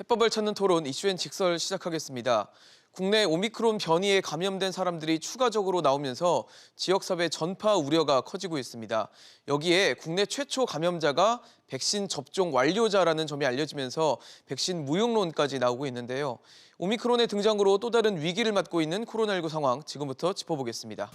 해법을 찾는 토론 이슈엔 직설 시작하겠습니다. 국내 오미크론 변이에 감염된 사람들이 추가적으로 나오면서 지역사회 전파 우려가 커지고 있습니다. 여기에 국내 최초 감염자가 백신 접종 완료자라는 점이 알려지면서 백신 무용론까지 나오고 있는데요. 오미크론의 등장으로 또 다른 위기를 맞고 있는 코로나19 상황 지금부터 짚어보겠습니다.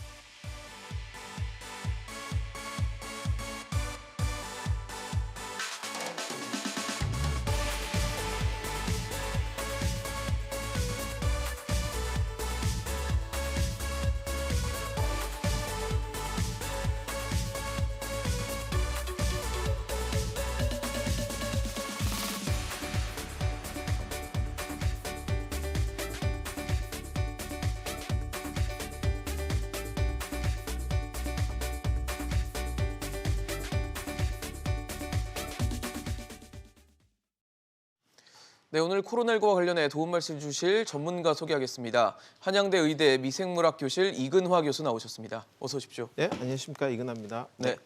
네, 오늘 코로나19와 관련해 도움 말씀 주실 전문가 소개하겠습니다. 한양대 의대 미생물학 교실 이근화 교수 나오셨습니다. 어서 오십시오. 네, 안녕하십니까. 이근화입니다. 네.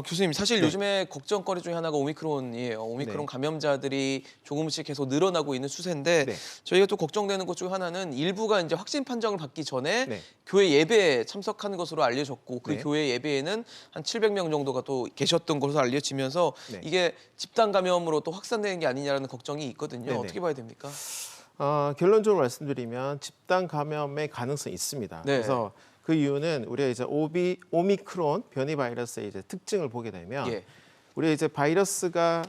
교수님, 사실 요즘에 걱정거리 중에 하나가 오미크론이에요. 오미크론 감염자들이 조금씩 계속 늘어나고 있는 추세인데 저희가 또 걱정되는 것 중 하나는 일부가 이제 확진 판정을 받기 전에 교회 예배에 참석하는 것으로 알려졌고 그 교회 예배에는 한 700명 정도가 또 계셨던 것으로 알려지면서 이게 집단 감염으로 또 확산되는 게 아니냐라는 걱정이 있거든요. 어떻게 봐야 됩니까? 결론적으로 말씀드리면 집단 감염의 가능성이 있습니다. 그래서 그 이유는 우리가 이제 오미크론 변이 바이러스의 이제 특징을 보게 되면 우리가 이제 바이러스가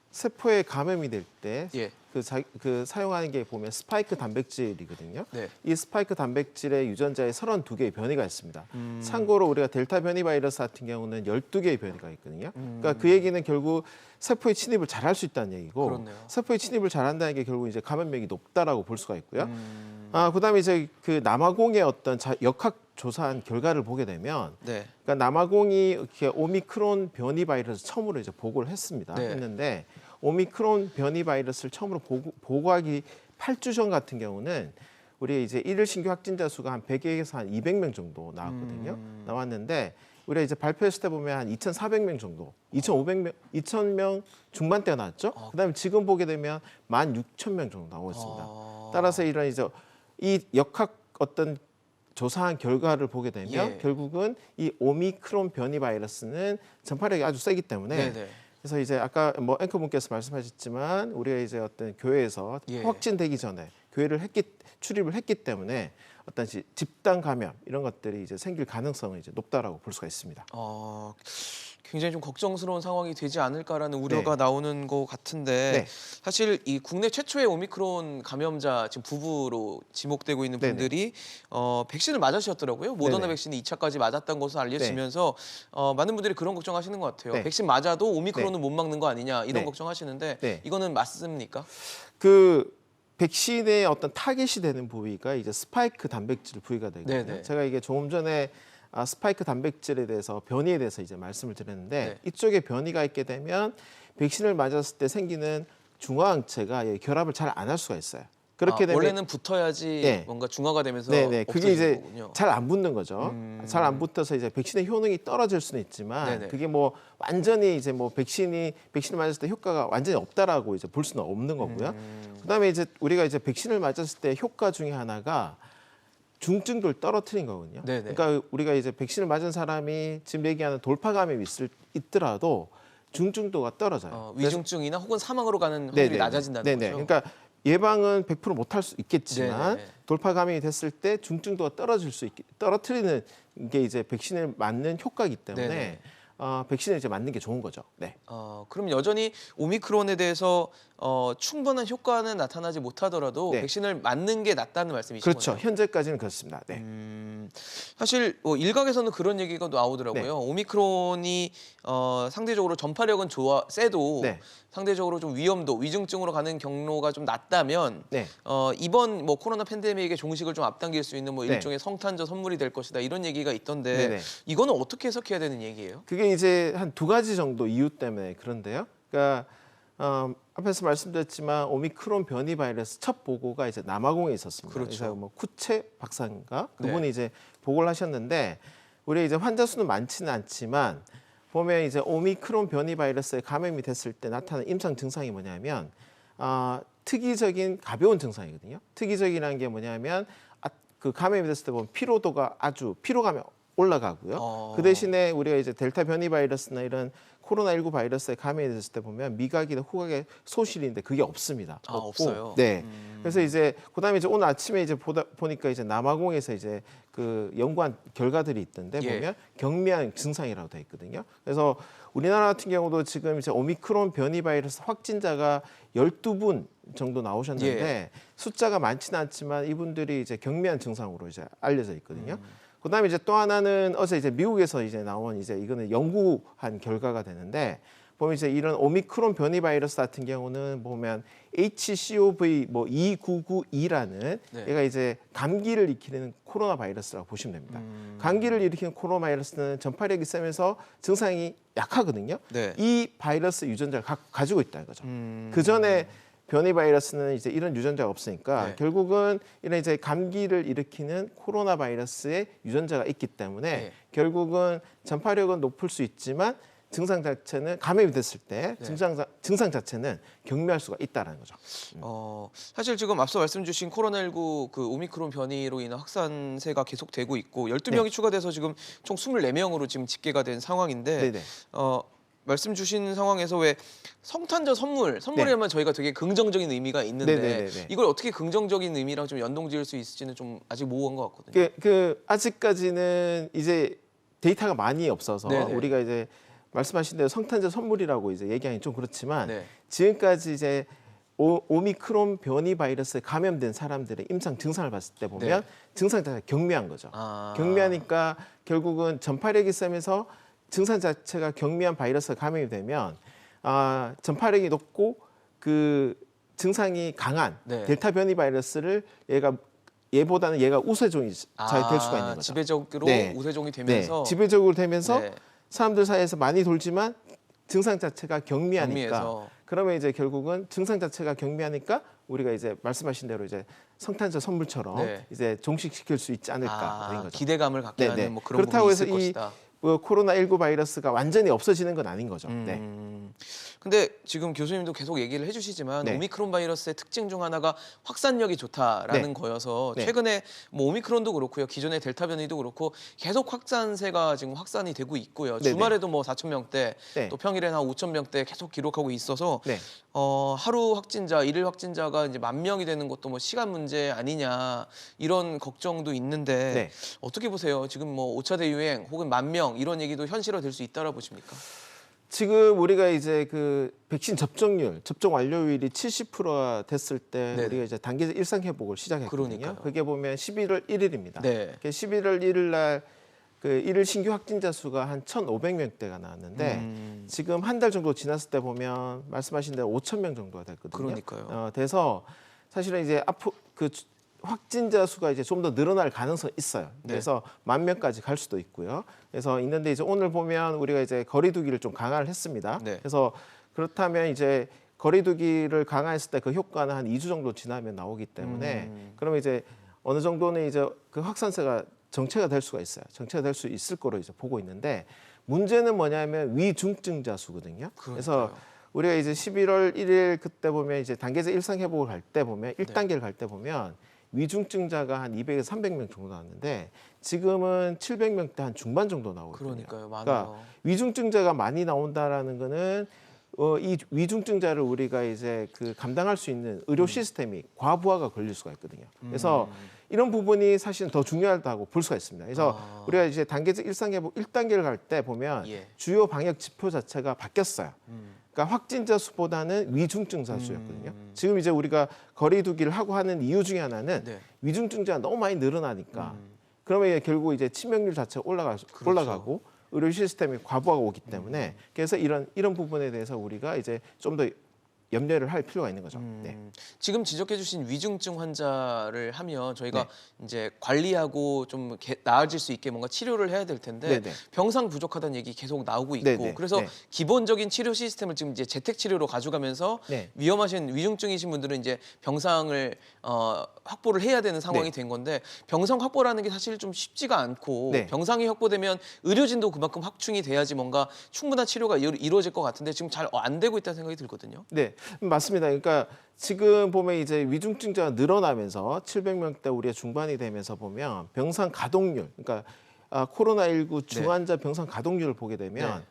세포에 감염이 될 때 그 사용하는 게 보면 스파이크 단백질이거든요. 이 스파이크 단백질의 유전자에 32개의 변이가 있습니다. 참고로 우리가 델타 변이 바이러스 같은 경우는 12개의 변이가 있거든요. 그러니까 그 얘기는 결국 세포에 침입을 잘할 수 있다는 얘기고 세포에 침입을 잘한다는 게 결국 이제 감염력이 높다라고 볼 수가 있고요. 그다음에 이제 그 남아공의 어떤 역학 조사한 결과를 보게 되면 그러니까 남아공이 이렇게 오미크론 변이 바이러스 처음으로 이제 보고를 했습니다. 했는데 오미크론 변이 바이러스를 처음으로 보고하기 8주 전 같은 경우는 우리 이제 일일 신규 확진자 수가 한 100에서 한 200명 정도 나왔거든요. 나왔는데 우리가 이제 발표했을 때 보면 한 2,400명 정도, 2,500명, 2,000명 중반대가 나왔죠. 그다음에 지금 보게 되면 16,000명 정도 나오고 있습니다. 따라서 이런 이제 이 역학 어떤 조사한 결과를 보게 되면 결국은 이 오미크론 변이 바이러스는 전파력이 아주 세기 때문에 그래서 이제 아까 뭐 앵커분께서 말씀하셨지만 우리가 이제 어떤 교회에서 확진되기 전에 출입을 했기 때문에 어떤 집단 감염 이런 것들이 이제 생길 가능성은 이제 높다라고 볼 수가 있습니다. 굉장히 좀 걱정스러운 상황이 되지 않을까라는 우려가 나오는 것 같은데 사실 이 국내 최초의 오미크론 감염자 지금 부부로 지목되고 있는 분들이 백신을 맞으셨더라고요. 모더나 백신이 2차까지 맞았던 것으로 알려지면서 많은 분들이 그런 걱정하시는 것 같아요. 백신 맞아도 오미크론은 못 막는 거 아니냐 이런 걱정하시는데 이거는 맞습니까? 그 백신의 어떤 타겟이 되는 부위가 이제 스파이크 단백질 부위가 되거든요. 제가 이게 조금 전에 스파이크 단백질에 대해서 변이에 대해서 이제 말씀을 드렸는데 이쪽에 변이가 있게 되면 백신을 맞았을 때 생기는 중화항체가 결합을 잘 안 할 수가 있어요. 그렇게 되면 원래는 붙어야지 뭔가 중화가 되면서 그게 이제 거군요. 잘 안 붙는 거죠. 잘 안 붙어서 이제 백신의 효능이 떨어질 수는 있지만 그게 뭐 완전히 이제 뭐 백신을 맞았을 때 효과가 완전히 없다라고 이제 볼 수는 없는 거고요. 그다음에 이제 우리가 이제 백신을 맞았을 때 효과 중에 하나가 중증도를 떨어뜨린 거거든요. 그러니까 우리가 이제 백신을 맞은 사람이 지금 얘기하는 돌파 감염이 있더라도 중증도가 떨어져요. 위중증이나 혹은 사망으로 가는 확률이 낮아진다는 거죠. 그러니까 예방은 100% 못할 수 있겠지만 돌파 감염이 됐을 때 중증도가 떨어뜨리는 게 이제 백신을 맞는 효과이기 때문에 백신을 이제 맞는 게 좋은 거죠. 그럼 여전히 오미크론에 대해서 충분한 효과는 나타나지 못하더라도 백신을 맞는 게 낫다는 말씀이신 거죠? 그렇죠. 현재까지는 그렇습니다. 사실 일각에서는 그런 얘기가 나오더라고요. 오미크론이 상대적으로 전파력은 세도 상대적으로 좀 위중증으로 가는 경로가 좀 낮다면 이번 뭐 코로나 팬데믹의 종식을 좀 앞당길 수 있는 뭐 일종의 성탄절 선물이 될 것이다 이런 얘기가 있던데 이거는 어떻게 해석해야 되는 얘기예요? 그게 이제 한 2가지 정도 이유 때문에 그런데요. 그러니까 앞에서 말씀드렸지만 오미크론 변이 바이러스 첫 보고가 이제 남아공에 있었습니다. 그래서 뭐 쿠체 박사인가 그분이 이제 보고를 하셨는데 우리 이제 환자 수는 많지는 않지만 보면 이제 오미크론 변이 바이러스에 감염이 됐을 때 나타나는 임상 증상이 뭐냐면 특이적인 가벼운 증상이거든요. 특이적이라는 게 뭐냐면 그 감염이 됐을 때 보면 피로도가 아주 피로감이 올라가고요. 그 대신에 우리가 이제 델타 변이 바이러스나 이런 코로나19 바이러스에 감염이 됐을 때 보면 미각이나 후각의 소실인데 그게 없습니다. 없고. 없어요. 네. 그래서 이제 그다음에 이제 오늘 아침에 이제 보니까 이제 남아공에서 이제 그 연구한 결과들이 있던데 보면 경미한 증상이라고 돼 있거든요. 그래서 우리나라 같은 경우도 지금 이제 오미크론 변이 바이러스 확진자가 12분 정도 나오셨는데 숫자가 많지는 않지만 이분들이 이제 경미한 증상으로 이제 알려져 있거든요. 그다음에 이제 또 하나는 어제 이제 미국에서 이제 나온 이제 이거는 연구한 결과가 되는데 보면 이제 이런 오미크론 변이 바이러스 같은 경우는 보면 HCOV 뭐 2992라는 얘가 이제 감기를 일으키는 코로나 바이러스라고 보시면 됩니다. 감기를 일으키는 코로나 바이러스는 전파력이 세면서 증상이 약하거든요. 이 바이러스 유전자를 가지고 있다는 거죠. 그 전에 변이 바이러스는 이제 이런 유전자가 없으니까 결국은 이런 이제 감기를 일으키는 코로나 바이러스의 유전자가 있기 때문에 결국은 전파력은 높을 수 있지만 증상 자체는 감염이 됐을 때 증상 자체는 경미할 수가 있다는 거죠. 사실 지금 앞서 말씀 주신 코로나19 그 오미크론 변이로 인한 확산세가 계속되고 있고 12명이 추가돼서 지금 총 24명으로 지금 집계가 된 상황인데 말씀 주신 상황에서 왜 성탄절 선물이라면 저희가 되게 긍정적인 의미가 있는데 이걸 어떻게 긍정적인 의미랑 좀 연동지을 수 있을지는 좀 아직 모호한 것 같거든요. 아직까지는 이제 데이터가 많이 없어서 우리가 이제 말씀하신 대로 성탄절 선물이라고 이제 얘기하기 좀 그렇지만 지금까지 이제 오미크론 변이 바이러스에 감염된 사람들의 임상 증상을 봤을 때 보면 증상 자체가 경미한 거죠. 경미하니까 결국은 전파력이 세면서 증상 자체가 경미한 바이러스가 감염이 되면 전파력이 높고 그 증상이 강한 델타 변이 바이러스를 얘보다는 얘가 우세종이 잘 될 수가 있는 거죠. 지배적으로 우세종이 되면서 지배적으로 되면서 사람들 사이에서 많이 돌지만 증상 자체가 경미하니까 그러면 이제 결국은 증상 자체가 경미하니까 우리가 이제 말씀하신 대로 이제 성탄절 선물처럼 이제 종식시킬 수 있지 않을까 그런 거죠. 기대감을 갖게 하는 뭐 그런 그렇다고 부분이 해서 있을 것이다. 코로나19 바이러스가 완전히 없어지는 건 아닌 거죠. 근데 지금 교수님도 계속 얘기를 해주시지만 오미크론 바이러스의 특징 중 하나가 확산력이 좋다라는 거여서 최근에 뭐 오미크론도 그렇고요, 기존의 델타 변이도 그렇고 계속 확산세가 지금 확산이 되고 있고요. 주말에도 뭐 4,000명대, 또 평일에는 한 5,000명대 계속 기록하고 있어서 하루 확진자, 일일 확진자가 이제 10,000명이 되는 것도 뭐 시간 문제 아니냐 이런 걱정도 있는데 어떻게 보세요? 지금 뭐 5차 대유행 혹은 10,000명 이런 얘기도 현실화될 수 있다라 보십니까? 지금 우리가 이제 그 백신 접종률, 접종 완료율이 70%가 됐을 때 우리가 이제 단계적 일상 회복을 시작했거든요. 그게 보면 11월 1일입니다. 11월 1일 날 그 일일 신규 확진자 수가 한 1,500명대가 나왔는데 지금 한 달 정도 지났을 때 보면 말씀하신 대로 5,000명 정도가 됐거든요. 그러니까요. 돼서 사실은 이제 앞으로 그 확진자 수가 이제 좀 더 늘어날 가능성이 있어요. 그래서 10,000명까지 갈 수도 있고요. 그래서 있는데 이제 오늘 보면 우리가 이제 거리두기를 좀 강화를 했습니다. 그래서 그렇다면 이제 거리두기를 강화했을 때 그 효과는 한 2주 정도 지나면 나오기 때문에 그러면 이제 어느 정도는 이제 그 확산세가 정체가 될 수가 있어요. 정체가 될 수 있을 거로 이제 보고 있는데 문제는 뭐냐면 위중증자 수거든요. 그래서 우리가 이제 11월 1일 그때 보면 이제 단계적 일상 회복을 갈 때 보면 1단계를 갈 때 보면 위중증자가 한 200에서 300명 정도 나왔는데 지금은 700명대 한 중반 정도 나오거든요. 그러니까요, 많아요. 그러니까 위중증자가 많이 나온다라는 거는 이 위중증자를 우리가 이제 그 감당할 수 있는 의료 시스템이 과부하가 걸릴 수가 있거든요. 그래서 이런 부분이 사실은 더 중요하다고 볼 수가 있습니다. 그래서 우리가 이제 단계적 일상 회복 1단계를 갈 때 보면 주요 방역 지표 자체가 바뀌었어요. 그러니까 확진자 수보다는 위중증자 수였거든요. 지금 이제 우리가 거리두기를 하고 하는 이유 중에 하나는 위중증자가 너무 많이 늘어나니까 그러면 결국 이제 치명률 자체가 올라가고 의료 시스템이 과부하가 오기 때문에 그래서 이런 부분에 대해서 우리가 이제 좀 더 염려를 할 필요가 있는 거죠. 지금 지적해주신 위중증 환자를 하면 저희가 이제 관리하고 좀 나아질 수 있게 뭔가 치료를 해야 될 텐데 병상 부족하다는 얘기 계속 나오고 있고 그래서 기본적인 치료 시스템을 지금 이제 재택 치료로 가져가면서 위험하신 위중증이신 분들은 이제 병상을 확보를 해야 되는 상황이 네. 된 건데 병상 확보라는 게 사실 좀 쉽지가 않고 네. 병상이 확보되면 의료진도 그만큼 확충이 돼야지 뭔가 충분한 치료가 이루어질 것 같은데 지금 잘 안 되고 있다는 생각이 들거든요. 네, 맞습니다. 그러니까 지금 보면 이제 위중증자가 늘어나면서 700명대 우리가 중반이 되면서 보면 병상 가동률, 그러니까 코로나19 중환자 병상 가동률을 보게 되면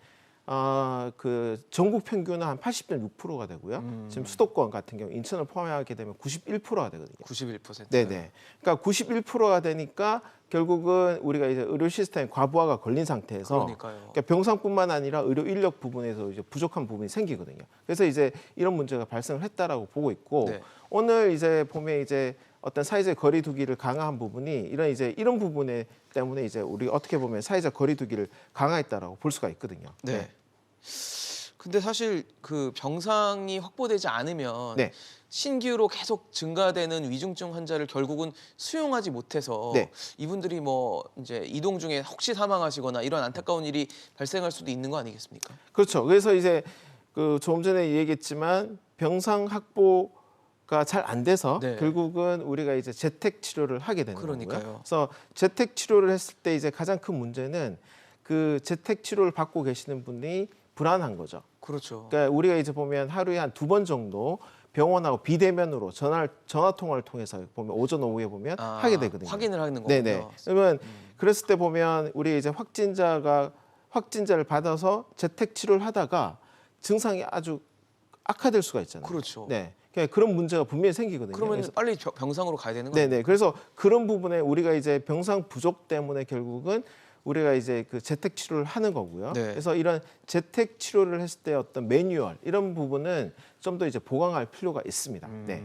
그 전국 평균은 한 80.6%가 되고요. 지금 수도권 같은 경우 인천을 포함하게 되면 91%가 되거든요. 91%. 네네. 그러니까 91%가 되니까 결국은 우리가 이제 의료 시스템 과부하가 걸린 상태에서 그러니까요. 그러니까 병상뿐만 아니라 의료 인력 부분에서 이제 부족한 부분이 생기거든요. 그래서 이제 이런 문제가 발생을 했다라고 보고 있고 네. 오늘 이제 보면 이제 어떤 사회적 거리두기를 강화한 부분이 이런 부분에 때문에 이제 우리 어떻게 보면 사회적 거리두기를 강화했다라고 볼 수가 있거든요. 네. 근데 사실 그 병상이 확보되지 않으면 네. 신규로 계속 증가되는 위중증 환자를 결국은 수용하지 못해서 네. 이분들이 뭐 이제 이동 중에 혹시 사망하시거나 이런 안타까운 일이 발생할 수도 있는 거 아니겠습니까? 그렇죠. 그래서 이제 그 조금 전에 얘기했지만 병상 확보가 잘 안 돼서 네. 결국은 우리가 이제 재택 치료를 하게 되는 그러니까요. 거고요. 그래서 재택 치료를 했을 때 이제 가장 큰 문제는 그 재택 치료를 받고 계시는 분이 불안한 거죠. 그렇죠. 그러니까 우리가 이제 보면 하루에 한 2번 정도 병원하고 비대면으로 전화 통화를 통해서 보면 오전 오후에 보면 하게 되거든요. 확인을 하는 거군요. 네네. 그러면 그랬을 때 보면 우리 이제 확진자를 받아서 재택 치료를 하다가 증상이 아주 악화될 수가 있잖아요. 그렇죠. 네. 그러니까 그런 문제가 분명히 생기거든요. 그러면 그래서, 빨리 병상으로 가야 되는 거예요. 네네. 그래서 그런 부분에 우리가 이제 병상 부족 때문에 결국은 우리가 이제 그 재택 치료를 하는 거고요. 네. 그래서 이런 재택 치료를 했을 때 어떤 매뉴얼 이런 부분은 좀 더 이제 보강할 필요가 있습니다. 네.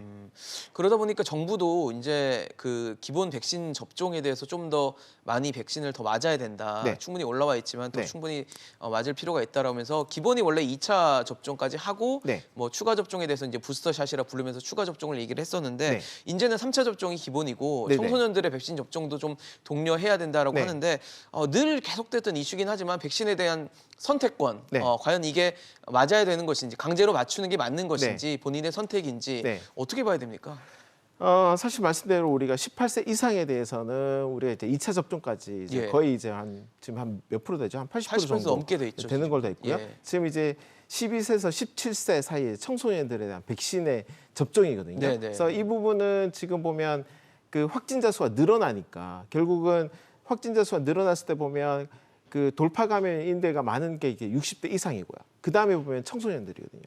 그러다 보니까 정부도 이제 그 기본 백신 접종에 대해서 좀 더 많이 백신을 더 맞아야 된다. 네. 충분히 올라와 있지만 더 네. 충분히 맞을 필요가 있다라면서 기본이 원래 2차 접종까지 하고 네. 뭐 추가 접종에 대해서 이제 부스터샷이라 부르면서 추가 접종을 얘기를 했었는데 네. 이제는 3차 접종이 기본이고 네네. 청소년들의 백신 접종도 좀 독려해야 된다라고 네. 하는데 늘 계속됐던 이슈긴 하지만 백신에 대한 선택권 네. 과연 이게 맞아야 되는 것인지 강제로 맞추는 게 맞는 것인지 본인의 선택인지 네. 어떻게 봐야 됩니까? 사실 말씀대로 우리가 18세 이상에 대해서는 우리가 이제 2차 접종까지 이제 예. 거의 이제 지금 한 몇 프로 되죠? 한 80% 80% 정도 넘게 돼 있죠, 되는 걸로 돼 있고요. 예. 지금 이제 12세에서 17세 사이의 청소년들에 대한 백신의 접종이거든요. 네네. 그래서 이 부분은 지금 보면 그 확진자 수가 늘어나니까 결국은 확진자 수가 늘어났을 때 보면 그 돌파 감염인대가 많은 게 이게 60대 이상이고요. 그 다음에 보면 청소년들이거든요.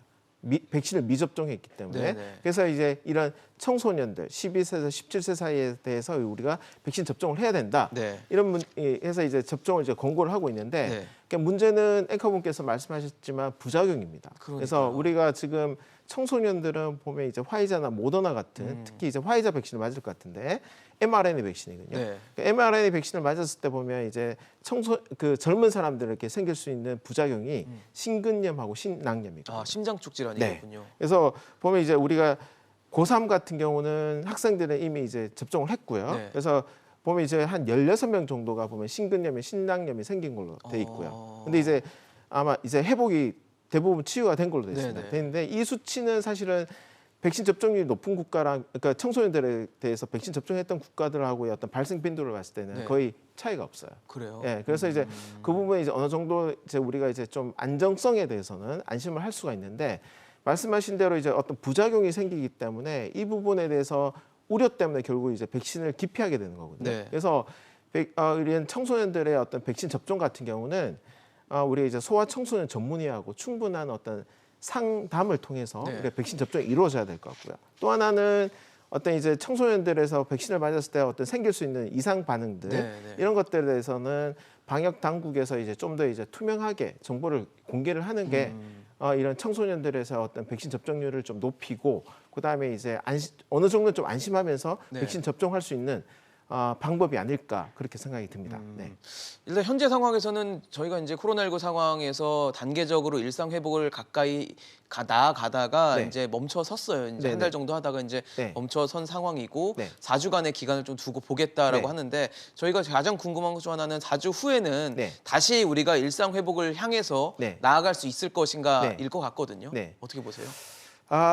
백신을 미접종했기 때문에 네네. 그래서 이제 이런 청소년들 12세에서 17세 사이에 대해서 우리가 백신 접종을 해야 된다. 네. 이런 해서 이제 접종을 이제 권고를 하고 있는데 네. 그러니까 문제는 앵커분께서 말씀하셨지만 부작용입니다. 그래서 그러니까요. 우리가 지금 청소년들은 보면 이제 화이자나 모더나 같은 특히 이제 화이자 백신을 맞을 것 같은데 mRNA 백신이거든요. 네. 그러니까 mRNA 백신을 맞았을 때 보면 이제 그 젊은 사람들에게 생길 수 있는 부작용이 심근염하고 심낭염이거든요. 심장축 네. 질환이군요. 그래서 보면 이제 우리가 고3 같은 경우는 학생들은 이미 이제 접종을 했고요. 네. 그래서 보면 이제 한 16명 정도가 보면 심근염이 심낭염이 생긴 걸로 돼 있고요. 근데 이제 아마 이제 회복이 대부분 치유가 된 걸로 돼 있습니다. 네네. 되는데 이 수치는 사실은 백신 접종률이 높은 국가랑 그러니까 청소년들에 대해서 백신 접종했던 국가들하고의 어떤 발생 빈도를 봤을 때는 네. 거의 차이가 없어요. 그래요. 예, 그래서 이제 그 부분에 이제 어느 정도 이제 우리가 이제 좀 안정성에 대해서는 안심을 할 수가 있는데 말씀하신 대로 이제 어떤 부작용이 생기기 때문에 이 부분에 대해서 우려 때문에 결국 이제 백신을 기피하게 되는 거거든요. 네. 그래서 이런 청소년들의 어떤 백신 접종 같은 경우는 우리가 이제 소아 청소년 전문의하고 충분한 어떤 상담을 통해서 네. 우리가 백신 접종이 이루어져야 될 것 같고요. 또 하나는 어떤 이제 청소년들에서 백신을 맞았을 때 어떤 생길 수 있는 이상 반응들 네. 이런 것들에 대해서는 방역 당국에서 이제 좀 더 이제 투명하게 정보를 공개를 하는 게 이런 청소년들에서 어떤 백신 접종률을 좀 높이고 그다음에 이제 어느 정도 좀 안심하면서 네. 백신 접종할 수 있는 방법이 아닐까 그렇게 생각이 듭니다. 네. 일단 현재 상황에서는 저희가 이제 코로나19 상황에서 단계적으로 일상 회복을 가까이 나아가다가 네. 이제 멈춰 섰어요. 이제 네네. 한 달 정도 하다가 이제 네. 멈춰 선 상황이고 네. 4주간의 기간을 좀 두고 보겠다라고 네. 하는데 저희가 가장 궁금한 것 중 하나는 4주 후에는 네. 다시 우리가 일상 회복을 향해서 네. 나아갈 수 있을 것인가일 네. 것 같거든요. 네. 어떻게 보세요?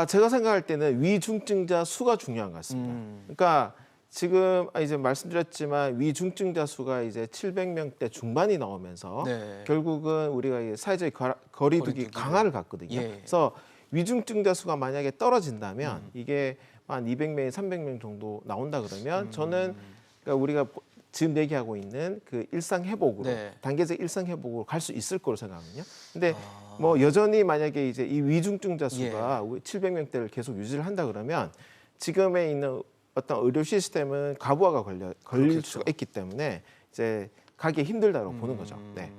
제가 생각할 때는 위중증자 수가 중요한 것 같습니다. 그러니까 지금 이제 말씀드렸지만 위중증자 수가 이제 700명대 중반이 나오면서 네. 결국은 우리가 이제 사회적 거리두기 강화를 갔거든요. 예. 그래서 위중증자 수가 만약에 떨어진다면 이게 한 200명, 300명 정도 나온다 그러면 저는 그러니까 우리가 지금 얘기하고 있는 그 일상 회복으로 네. 단계적 일상 회복으로 갈 수 있을 거로 생각하거든요. 근데 뭐 여전히 만약에 이제 이 위중증자 수가 700명대를 계속 유지를 한다 그러면 지금에 있는 어떤 의료 시스템은 과부하가 걸릴 그렇겠죠. 수가 있기 때문에 이제 가기 힘들다고 보는 거죠. 네.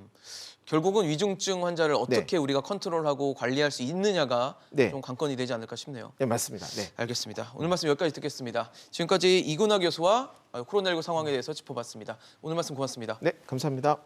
결국은 위중증 환자를 어떻게 우리가 컨트롤하고 관리할 수 있느냐가 좀 관건이 되지 않을까 싶네요. 네, 맞습니다. 네. 알겠습니다. 오늘 말씀 여기까지 듣겠습니다. 지금까지 이근화 교수와 코로나19 상황에 대해서 짚어봤습니다. 오늘 말씀 고맙습니다. 네, 감사합니다.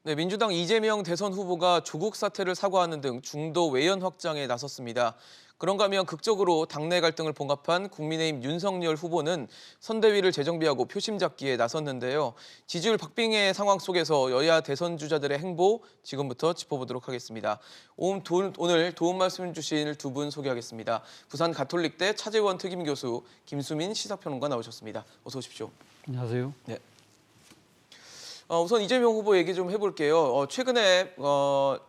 네, 민주당 이재명 대선 후보가 조국 사태를 사과하는 등 중도 외연 확장에 나섰습니다. 그런가 하면 극적으로 당내 갈등을 봉합한 국민의힘 윤석열 후보는 선대위를 재정비하고 표심 잡기에 나섰는데요. 지지율 박빙의 상황 속에서 여야 대선 주자들의 행보 지금부터 짚어보도록 하겠습니다. 오늘 도움 말씀 주신 두 분 소개하겠습니다. 부산 가톨릭대 차재원 특임교수, 김수민 시사평론가 나오셨습니다. 어서 오십시오. 안녕하세요. 네. 우선 이재명 후보 얘기 좀 해볼게요. 최근에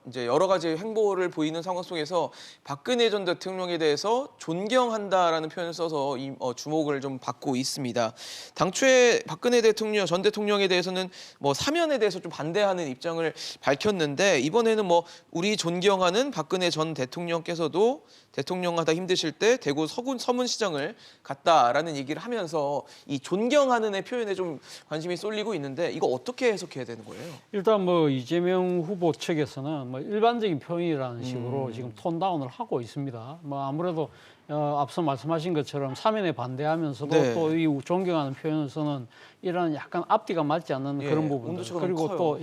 이제 여러 가지 행보를 보이는 상황 속에서 박근혜 전 대통령에 대해서 존경한다라는 표현을 써서 주목을 좀 받고 있습니다. 당초에 박근혜 전 대통령에 대해서는 뭐 사면에 대해서 좀 반대하는 입장을 밝혔는데 이번에는 뭐 우리 존경하는 박근혜 전 대통령께서도 대통령하다 힘드실 때 대구 서문시장을 갔다라는 얘기를 하면서 이 존경하는의 표현에 좀 관심이 쏠리고 있는데 이거 어떻게 해석해야 되는 거예요? 일단 뭐 이재명 후보 측에서는 뭐 일반적인 표현이라는 식으로 지금 톤다운을 하고 있습니다. 뭐 아무래도 앞서 말씀하신 것처럼 사면에 반대하면서도 네. 또 이 존경하는 표현에서는 이런 약간 앞뒤가 맞지 않는 그런 부분들 그리고 커요.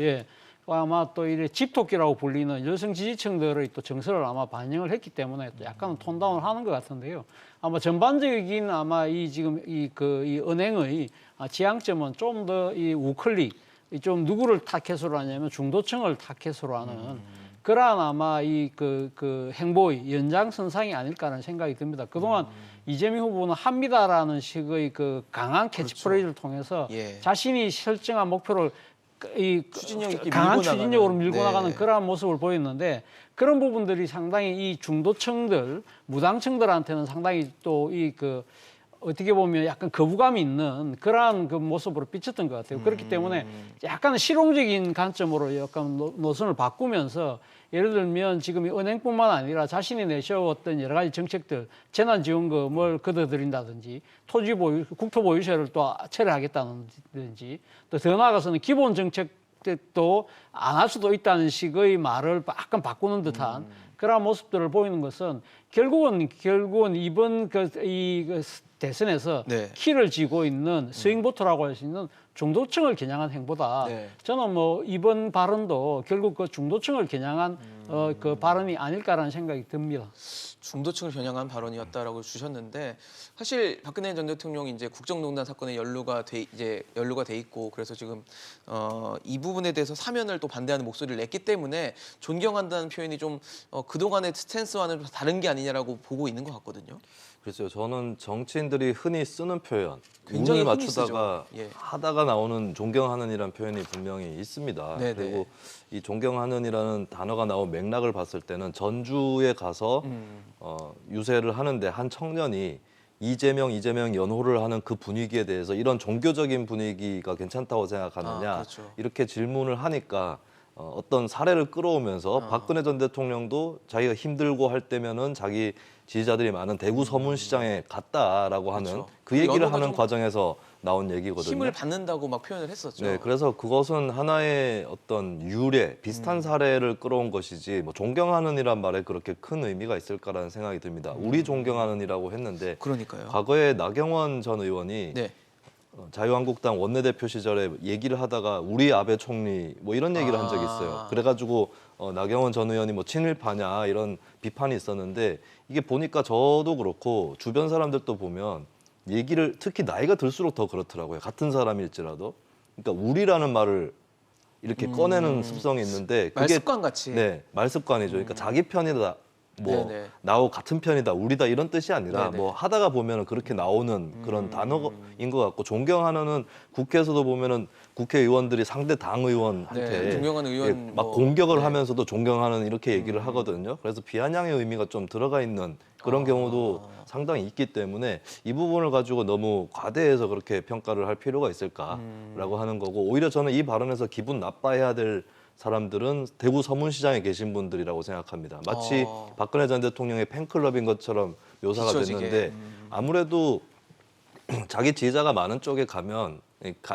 또 아마 또 이래 집토끼라고 불리는 여성 지지층들의 또 정서를 아마 반영을 했기 때문에 또 약간은 톤다운을 하는 것 같은데요. 아마 전반적인 아마 이 지금 이 은행의 지향점은 좀 더 이 우클릭 좀 누구를 타켓으로 하냐면 중도층을 타켓으로 하는 그러한 아마 그 행보의 연장선상이 아닐까라는 생각이 듭니다. 그동안 이재명 후보는 합니다라는 식의 그 강한 캐치프레이즈를 통해서 자신이 설정한 목표를 강한 추진력으로 밀고 나가는 그러한 모습을 보였는데 그런 부분들이 상당히 이 중도층들, 무당층들한테는 상당히 또 어떻게 보면 약간 거부감이 있는 그러한 그 모습으로 비쳤던 것 같아요. 그렇기 때문에 약간 실용적인 관점으로 약간 노선을 바꾸면서 예를 들면 지금 은행뿐만 아니라 자신이 내세웠던 여러 가지 정책들, 재난지원금을 걷어들인다든지 국토보유세를 또 철회하겠다든지 또 더 나아가서는 기본 정책도 안 할 수도 있다는 식의 말을 약간 바꾸는 듯한 그런 모습들을 보이는 것은 결국은 이번 대선에서 키를 쥐고 있는 스윙보터라고 할 수 있는 중도층을 겨냥한 행보다. 저는 뭐 이번 발언도 결국 그 중도층을 겨냥한 그 발언이 아닐까라는 생각이 듭니다. 중도층을 겨냥한 발언이었다라고 주셨는데 사실 박근혜 전 대통령이 이제 국정농단 사건에 연루가 돼 있고 그래서 지금 이 부분에 대해서 사면을 또 반대하는 목소리를 냈기 때문에 존경한다는 표현이 좀 그동안의 스탠스와는 좀 다른 게 아니냐라고 보고 있는 것 같거든요. 그렇죠. 저는 정치인들이 흔히 쓰는 표현, 굉장히 운을 흔히 맞추다가 하다가 나오는 존경하는이라는 표현이 분명히 있습니다. 네네. 그리고 이 존경하는이라는 단어가 나온 맥락을 봤을 때는 전주에 가서 유세를 하는데 한 청년이 이재명 연호를 하는 그 분위기에 대해서 이런 종교적인 분위기가 괜찮다고 생각하느냐 그렇죠. 이렇게 질문을 하니까 어떤 사례를 끌어오면서 박근혜 전 대통령도 자기가 힘들고 할 때면은 자기 지지자들이 많은 대구 서문시장에 갔다라고 하는 그렇죠. 그 얘기를 연호가 하는 좀 과정에서 나온 얘기거든요. 힘을 받는다고 막 표현을 했었죠. 네, 그래서 그것은 하나의 어떤 유례, 비슷한 사례를 끌어온 것이지 뭐 존경하는이란 말에 그렇게 큰 의미가 있을까라는 생각이 듭니다. 우리 존경하는이라고 했는데 그러니까요. 과거에 나경원 전 의원이 네. 자유한국당 원내대표 시절에 얘기를 하다가 우리 아베 총리 뭐 이런 얘기를 한 적이 있어요. 그래가지고 나경원 전 의원이 뭐 친일파냐 이런 비판이 있었는데 이게 보니까 저도 그렇고 주변 사람들도 보면 얘기를 특히 나이가 들수록 더 그렇더라고요. 같은 사람일지라도. 그러니까 우리라는 말을 이렇게 꺼내는 습성이 있는데 그게 말습관 같이. 네, 말습관이죠. 그러니까 자기 편이다. 뭐 네네. 나하고 같은 편이다, 우리다 이런 뜻이 아니라 네네. 뭐 하다가 보면은 그렇게 나오는 그런 단어인 것 같고 존경하는 국회에서도 보면은 국회의원들이 상대 당 의원한테 네, 존경하는 의원 막 뭐, 공격을 네. 하면서도 존경하는 이렇게 얘기를 하거든요. 그래서 비아냥의 의미가 좀 들어가 있는 그런 경우도 상당히 있기 때문에 이 부분을 가지고 너무 과대해서 그렇게 평가를 할 필요가 있을까라고 하는 거고 오히려 저는 이 발언에서 기분 나빠해야 될 사람들은 대구 서문시장에 계신 분들이라고 생각합니다. 마치 박근혜 전 대통령의 팬클럽인 것처럼 묘사가 비춰지게. 됐는데 아무래도 자기 지지자가 많은 쪽에 가면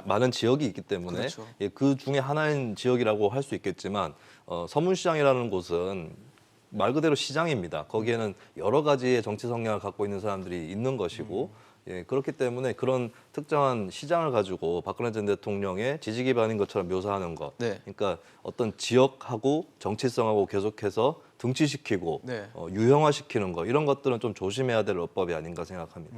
많은 지역이 있기 때문에 그렇죠. 그 중에 하나인 지역이라고 할 수 있겠지만 서문시장이라는 곳은 말 그대로 시장입니다. 거기에는 여러 가지의 정치 성향을 갖고 있는 사람들이 있는 것이고 그렇기 때문에 그런 특정한 시장을 가지고 박근혜 전 대통령의 지지 기반인 것처럼 묘사하는 것. 네. 그러니까 어떤 지역하고 정치성하고 계속해서 등치시키고 네. 유형화시키는 거 이런 것들은 좀 조심해야 될 어법이 아닌가 생각합니다.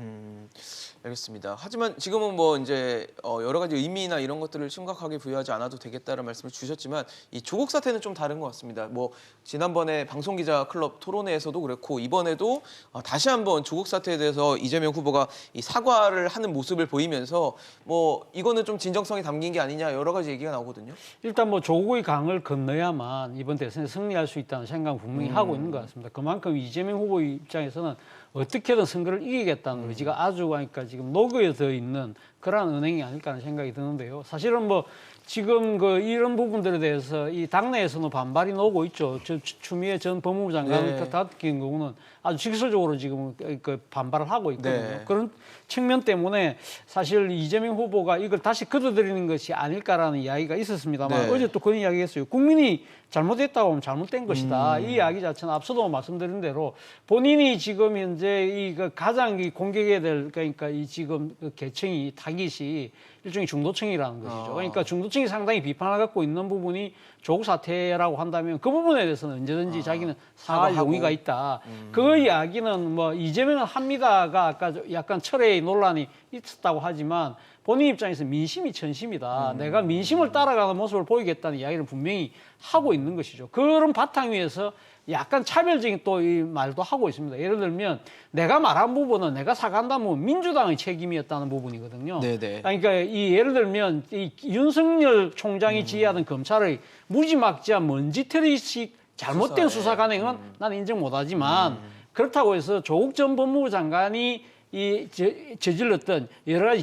알겠습니다. 하지만 지금은 뭐 이제 여러 가지 의미나 이런 것들을 심각하게 부여하지 않아도 되겠다는 말씀을 주셨지만 이 조국 사태는 좀 다른 것 같습니다. 뭐 지난번에 방송기자 클럽 토론회에서도 그렇고 이번에도 다시 한번 조국 사태에 대해서 이재명 후보가 이 사과를 하는 모습을 보이면서 뭐 이거는 좀 진정성이 담긴 게 아니냐 여러 가지 얘기가 나오거든요. 일단 뭐 조국의 강을 건너야만 이번 대선에 승리할 수 있다는 생각 분명히 하고 있는 것 같습니다. 그만큼 이재명 후보 입장에서는 어떻게든 선거를 이기겠다는 의지가 아주 그러니까 지금 녹여져 있는 그러한 은행이 아닐까 하는 생각이 드는데요. 사실은 뭐 지금 이런 부분들에 대해서 이 당내에서는 반발이 나오고 있죠. 추미애 전 법무부 장관 같은 경우는 아주 직설적으로 지금 반발을 하고 있거든요. 네. 그런 측면 때문에 사실 이재명 후보가 이걸 다시 걷어들이는 것이 아닐까라는 이야기가 있었습니다만 네. 어제 또 그런 이야기했어요. 국민이 잘못했다고 하면 잘못된 것이다. 이 이야기 자체는 앞서도 말씀드린 대로 본인이 지금 현재 가장 공격해야 될 그러니까 이 지금 계층이 타깃이 일종의 중도층이라는 것이죠. 그러니까 중도층이 상당히 비판을 갖고 있는 부분이 조국 사태라고 한다면 그 부분에 대해서는 언제든지 자기는 사과할 사과하고. 용의가 있다. 그 이야기는 뭐 이재명은 합니다가 아까 약간 철회의 논란이 있었다고 하지만 본인 입장에서 민심이 천심이다. 내가 민심을 따라가는 모습을 보이겠다는 이야기를 분명히 하고 있는 것이죠. 그런 바탕 위에서 약간 차별적인 또 이 말도 하고 있습니다. 예를 들면 내가 말한 부분은 내가 사과한다면 민주당의 책임이었다는 부분이거든요. 네네. 그러니까 이 예를 들면 이 윤석열 총장이 지휘하던 검찰의 무지막지한 먼지털이식 잘못된 수사 관행은 나는 인정 못하지만 그렇다고 해서 조국 전 법무부 장관이 이 저질렀던 여러 가지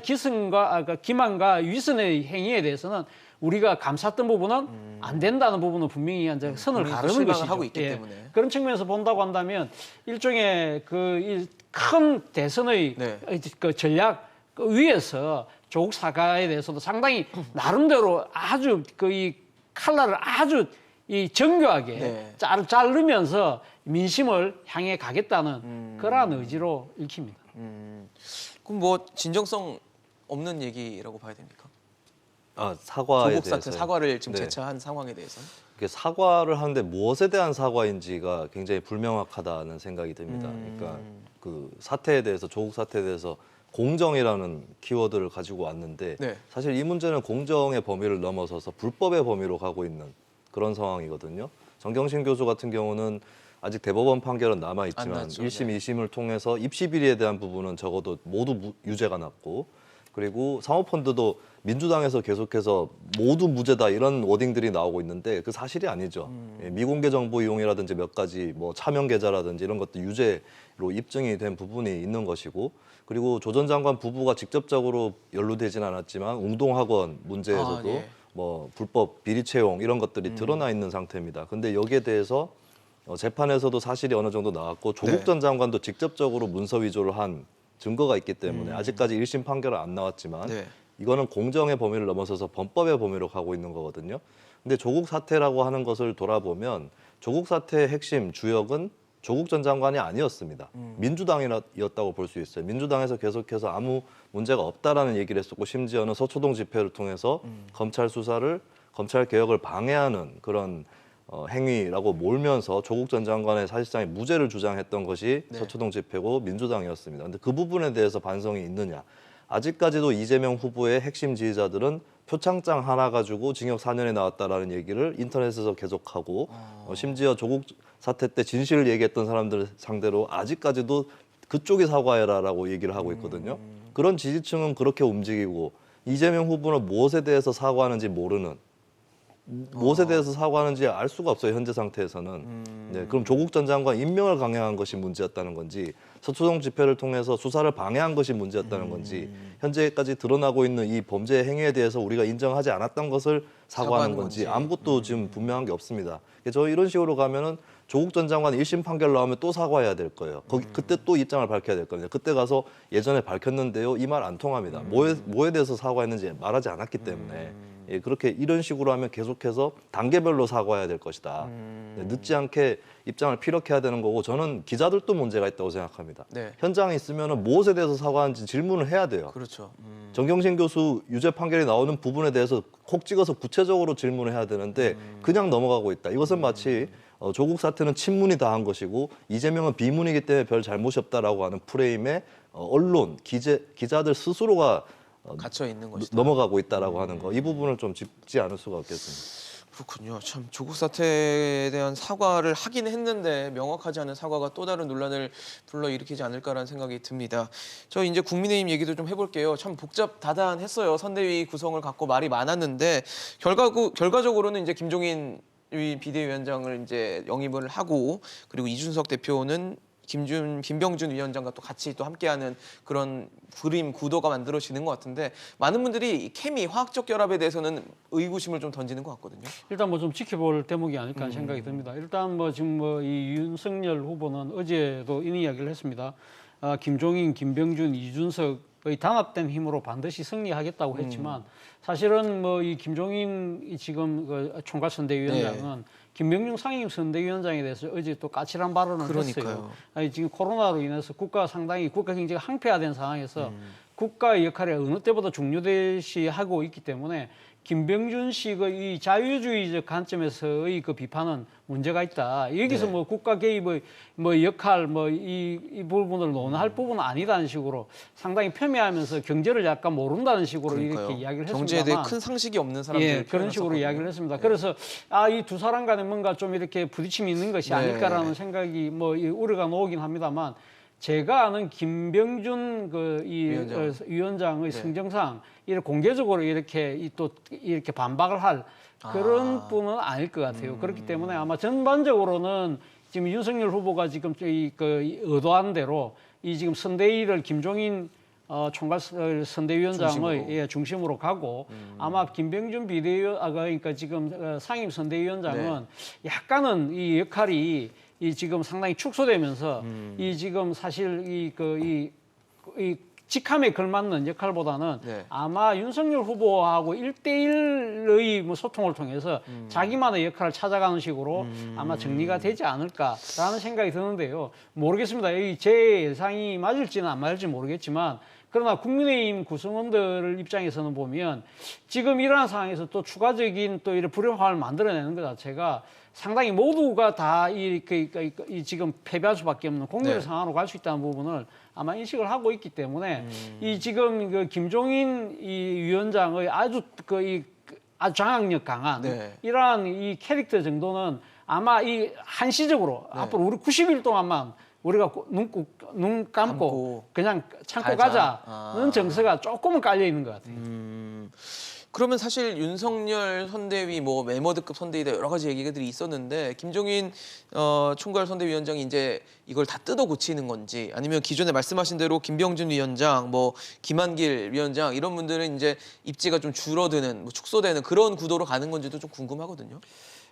기만과 위선의 행위에 대해서는 우리가 감쌌던 부분은 안 된다는 부분은 분명히 이제 선을 가르는 실망을 것이죠. 하고 있기 때문에. 그런 측면에서 본다고 한다면 일종의 큰 대선의 네. 그 전략 위에서 조국 사과에 대해서도 상당히 나름대로 아주 이 칼날을 아주 이 정교하게 네. 자르면서 민심을 향해 가겠다는 그러한 의지로 읽힙니다. 그럼 뭐 진정성 없는 얘기라고 봐야 됩니까? 사과에 조국 사태 대해서요. 사과를 지금 네. 재차한 상황에 대해서. 이게 사과를 하는데 무엇에 대한 사과인지가 굉장히 불명확하다는 생각이 듭니다. 그러니까 그 사태에 대해서 조국 사태에 대해서 공정이라는 키워드를 가지고 왔는데 네. 사실 이 문제는 공정의 범위를 넘어서서 불법의 범위로 가고 있는 그런 상황이거든요. 정경심 교수 같은 경우는 아직 대법원 판결은 남아 안 있지만 났죠. 1심, 네. 2심을 통해서 입시 비리에 대한 부분은 적어도 모두 유죄가 났고 그리고 사모펀드도 민주당에서 계속해서 모두 무죄다 이런 워딩들이 나오고 있는데 그 사실이 아니죠. 예, 미공개 정보 이용이라든지 몇 가지 뭐 차명 계좌라든지 이런 것도 유죄로 입증이 된 부분이 있는 것이고 그리고 조 전 장관 부부가 직접적으로 연루되진 않았지만 웅동학원 문제에서도 예. 뭐 불법 비리 채용 이런 것들이 드러나 있는 상태입니다. 근데 여기에 대해서 재판에서도 사실이 어느 정도 나왔고 조국 전 장관도 직접적으로 문서 위조를 한 증거가 있기 때문에 아직까지 1심 판결은 안 나왔지만 네. 이거는 공정의 범위를 넘어서서 범법의 범위로 가고 있는 거거든요. 근데 조국 사태라고 하는 것을 돌아보면 조국 사태의 핵심 주역은 조국 전 장관이 아니었습니다. 민주당이었다고 볼 수 있어요. 민주당에서 계속해서 아무 문제가 없다라는 얘기를 했었고 심지어는 서초동 집회를 통해서 검찰 수사를 검찰 개혁을 방해하는 그런 행위라고 몰면서 조국 전 장관의 사실상의 무죄를 주장했던 것이 네. 서초동 집회고 민주당이었습니다. 근데 그 부분에 대해서 반성이 있느냐? 아직까지도 이재명 후보의 핵심 지지자들은 표창장 하나 가지고 징역 4년에 나왔다라는 얘기를 인터넷에서 계속하고 심지어 조국 사태 때 진실을 얘기했던 사람들 상대로 아직까지도 그쪽이 사과해라라고 얘기를 하고 있거든요. 그런 지지층은 그렇게 움직이고 이재명 후보는 무엇에 대해서 사과하는지 모르는 무엇에 대해서 사과하는지 알 수가 없어요. 현재 상태에서는. 네, 그럼 조국 전 장관 임명을 강행한 것이 문제였다는 건지 서초동 집회를 통해서 수사를 방해한 것이 문제였다는 건지 현재까지 드러나고 있는 이 범죄 행위에 대해서 우리가 인정하지 않았던 것을 사과하는 건지 아무것도 지금 분명한 게 없습니다. 저 이런 식으로 가면은 조국 전 장관 1심 판결 나오면 또 사과해야 될 거예요. 그때 또 입장을 밝혀야 될 겁니다. 그때 가서 예전에 밝혔는데요. 이 말 안 통합니다. 뭐에 대해서 사과했는지 말하지 않았기 때문에. 예, 그렇게 이런 식으로 하면 계속해서 단계별로 사과해야 될 것이다. 네, 늦지 않게 입장을 피력해야 되는 거고 저는 기자들도 문제가 있다고 생각합니다. 네. 현장에 있으면 무엇에 대해서 사과하는지 질문을 해야 돼요. 그렇죠. 정경심 교수 유죄 판결이 나오는 부분에 대해서 콕 찍어서 구체적으로 질문을 해야 되는데 그냥 넘어가고 있다. 이것은 마치 조국 사태는 친문이 다 한 것이고 이재명은 비문이기 때문에 별 잘못이 없다라고 하는 프레임에 언론, 기자들 스스로가 갇혀 있는 것이다. 넘어가고 있다라고 하는 거. 이 부분을 좀 짚지 않을 수가 없겠습니다. 그렇군요. 참 조국 사태에 대한 사과를 하긴 했는데 명확하지 않은 사과가 또 다른 논란을 불러일으키지 않을까라는 생각이 듭니다. 저 이제 국민의힘 얘기도 좀 해볼게요. 참 복잡다단했어요. 선대위 구성을 갖고 말이 많았는데 결과적으로는 이제 김종인 비대위원장을 이제 영입을 하고 그리고 이준석 대표는 김병준 위원장과 또 같이 또 함께하는 그런 그림 구도가 만들어지는 것 같은데 많은 분들이 이 케미 화학적 결합에 대해서는 의구심을 좀 던지는 것 같거든요. 일단 뭐 좀 지켜볼 대목이 아닐까 하는 생각이 듭니다. 일단 뭐 지금 뭐 이 윤석열 후보는 어제도 이런 이야기를 했습니다. 김종인, 김병준, 이준석의 단합된 힘으로 반드시 승리하겠다고 했지만 사실은 뭐 이 김종인 지금 그 총괄선대위원장은 김병준 상임선대위원장에 대해서 어제 또 까칠한 발언을 했어요. 아니, 지금 코로나로 인해서 국가가 상당히 국가 경제가 항폐화된 상황에서 국가의 역할이 어느 때보다 중요시 하고 있기 때문에 김병준 씨의 이 자유주의적 관점에서의 그 비판은 문제가 있다. 여기서 뭐 국가 개입의 뭐 역할 이 부분을 논할 부분은 아니다는 식으로 상당히 폄훼하면서 경제를 약간 모른다는 식으로 이렇게 이야기를 했습니다만 경제에 대해 큰 상식이 없는 사람들 그런 식으로 이야기를 했습니다. 그래서 이 두 사람 간에 뭔가 좀 이렇게 부딪힘이 있는 것이 아닐까라는 생각이 뭐 우려가 나오긴 합니다만 제가 아는 김병준 위원장의 성정상 이렇게 공개적으로 이렇게 또 이렇게 반박을 할 그런 분은 아닐 것 같아요. 그렇기 때문에 아마 전반적으로는 지금 윤석열 후보가 지금 의도한 대로 이 지금 선대위를 김종인 총괄 선대위원장의 중심으로 가고 아마 김병준 그러니까 지금 상임 선대위원장은 약간은 이 역할이 이 지금 상당히 축소되면서 이 지금 사실 이 직함에 걸맞는 역할보다는 아마 윤석열 후보하고 1대1의 뭐 소통을 통해서 자기만의 역할을 찾아가는 식으로 아마 정리가 되지 않을까라는 생각이 드는데요. 모르겠습니다. 제 예상이 맞을지는 안 맞을지 모르겠지만 그러나 국민의힘 구성원들 입장에서는 보면 지금 이러한 상황에서 또 추가적인 또 이런 불협화음을 만들어내는 것 자체가 상당히 모두가 다 지금 패배할 수밖에 없는 공멸의 상황으로 갈 수 있다는 부분을 아마 인식을 하고 있기 때문에 이 지금 그 김종인 이 위원장의 아주 아주 장악력 강한 이러한 이 캐릭터 정도는 아마 이 한시적으로 앞으로 우리 90일 동안만 우리가 눈 감고 그냥 참고 가자. 가자는 정서가 조금은 깔려 있는 것 같아요. 그러면 사실 윤석열 선대위 뭐 메머드급 선대위다 여러 가지 얘기들이 있었는데 김종인 총괄 선대위원장이 이제 이걸 다 뜯어 고치는 건지 아니면 기존에 말씀하신 대로 김병준 위원장, 뭐 김한길 위원장 이런 분들은 이제 입지가 좀 줄어드는, 뭐 축소되는 그런 구도로 가는 건지도 좀 궁금하거든요.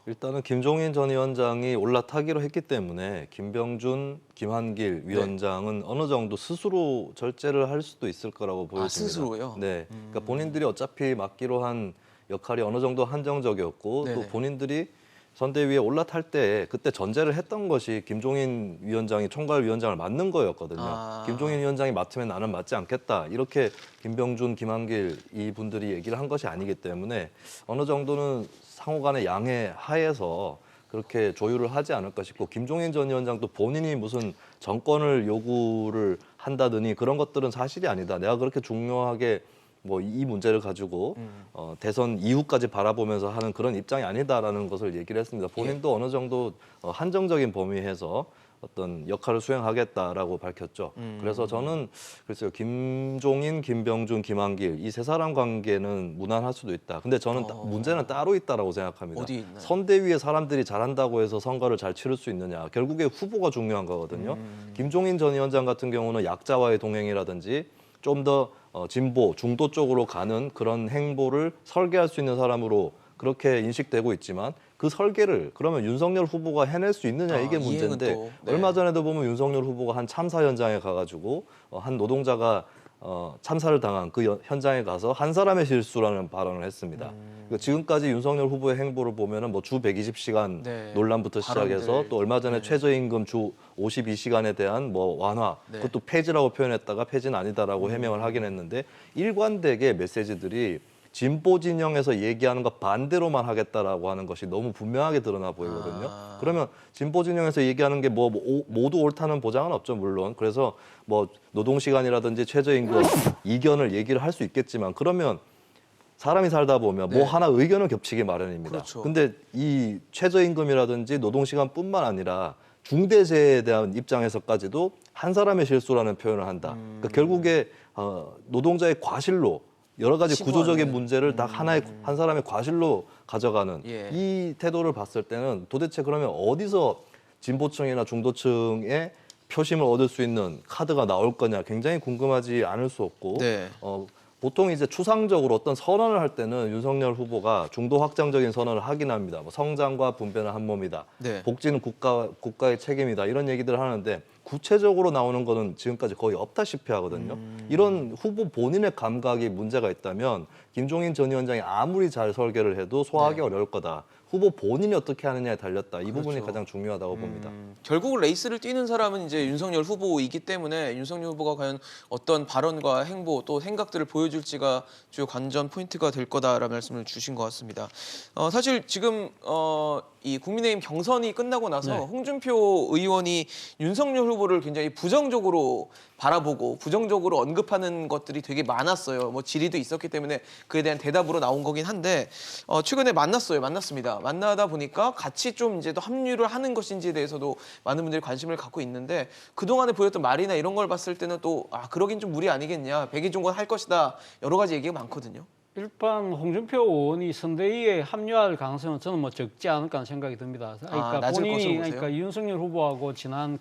일단은 김종인 전 위원장이 올라타기로 했기 때문에 김병준, 김한길 위원장은 어느 정도 스스로 절제를 할 수도 있을 거라고 보여집니다. 스스로요? 네, 그러니까 본인들이 어차피 맡기로 한 역할이 어느 정도 한정적이었고 네네. 또 본인들이 선대위에 올라탈 때 그때 전제를 했던 것이 김종인 위원장이 총괄위원장을 맡는 거였거든요. 김종인 위원장이 맡으면 나는 맡지 않겠다. 이렇게 김병준, 김한길 이분들이 얘기를 한 것이 아니기 때문에 어느 정도는 상호 간의 양해 하에서 그렇게 조율을 하지 않을까 싶고 김종인 전 위원장도 본인이 무슨 정권을 요구를 한다더니 그런 것들은 사실이 아니다. 내가 그렇게 중요하게 뭐 이 문제를 가지고 대선 이후까지 바라보면서 하는 그런 입장이 아니다라는 것을 얘기를 했습니다. 본인도 어느 정도 한정적인 범위에서 어떤 역할을 수행하겠다라고 밝혔죠. 그래서 저는 글쎄요, 김종인, 김병준, 김한길 이 세 사람 관계는 무난할 수도 있다. 근데 저는 문제는 따로 있다라고 생각합니다. 어디 있나요? 선대위에 사람들이 잘한다고 해서 선거를 잘 치를 수 있느냐. 결국에 후보가 중요한 거거든요. 김종인 전 위원장 같은 경우는 약자와의 동행이라든지 좀 더 진보, 중도 쪽으로 가는 그런 행보를 설계할 수 있는 사람으로 그렇게 인식되고 있지만 그 설계를 그러면 윤석열 후보가 해낼 수 있느냐 이게 문제인데 또, 네. 얼마 전에도 보면 윤석열 후보가 한 참사 현장에 가가지고 한 노동자가 참사를 당한 그 현장에 가서 한 사람의 실수라는 발언을 했습니다. 그러니까 지금까지 윤석열 후보의 행보를 보면은 뭐 주 120시간 네. 논란부터 시작해서 발언들. 또 얼마 전에 최저임금 주 52시간에 대한 뭐 완화 네. 그것도 폐지라고 표현했다가 폐지는 아니다라고 해명을 하긴 했는데 일관되게 메시지들이 진보 진영에서 얘기하는 것 반대로만 하겠다라고 하는 것이 너무 분명하게 드러나 보이거든요. 그러면 진보 진영에서 얘기하는 게 뭐 모두 옳다는 보장은 없죠, 물론. 그래서 뭐 노동 시간이라든지 최저임금 이견을 얘기를 할 수 있겠지만 그러면 사람이 살다 보면 네. 뭐 하나 의견은 겹치기 마련입니다. 그렇죠. 근데 이 최저임금이라든지 노동 시간뿐만 아니라 중대재해에 대한 입장에서까지도 한 사람의 실수라는 표현을 한다. 그러니까 결국에 노동자의 과실로 여러 가지 치부하는. 구조적인 문제를 다 하나의 한 사람의 과실로 가져가는 예. 이 태도를 봤을 때는 도대체 그러면 어디서 진보층이나 중도층의 표심을 얻을 수 있는 카드가 나올 거냐 굉장히 궁금하지 않을 수 없고 네. 보통 이제 추상적으로 어떤 선언을 할 때는 윤석열 후보가 중도 확장적인 선언을 하긴 합니다. 뭐 성장과 분배는 한 몸이다. 네. 복지는 국가의 책임이다. 이런 얘기들을 하는데 구체적으로 나오는 거는 지금까지 거의 없다시피 하거든요. 이런 후보 본인의 감각이 문제가 있다면 김종인 전 위원장이 아무리 잘 설계를 해도 소화하기 어려울 거다. 후보 본인이 어떻게 하느냐에 달렸다. 이 부분이 가장 중요하다고 봅니다. 결국 레이스를 뛰는 사람은 이제 윤석열 후보이기 때문에 윤석열 후보가 과연 어떤 발언과 행보 또 생각들을 보여줄지가 주요 관전 포인트가 될 거다라는 말씀을 주신 것 같습니다. 사실 지금 이 국민의힘 경선이 끝나고 나서 네. 홍준표 의원이 윤석열 후보를 굉장히 부정적으로 바라보고 부정적으로 언급하는 것들이 되게 많았어요. 뭐 질의도 있었기 때문에 그에 대한 대답으로 나온 거긴 한데 최근에 만났습니다. 만나다 보니까 같이 좀 이제 또 합류를 하는 것인지에 대해서도 많은 분들이 관심을 갖고 있는데 그동안에 보였던 말이나 이런 걸 봤을 때는 또 그러긴 좀 무리 아니겠냐. 백의종군 할 것이다. 여러 가지 얘기가 많거든요. 일단 홍준표 의원이 선대위에 합류할 가능성은 저는 뭐 적지 않을까 하는 생각이 듭니다. 그러니까 낮을 것으로 본인이 보세요? 그러니까 윤석열 후보하고 지난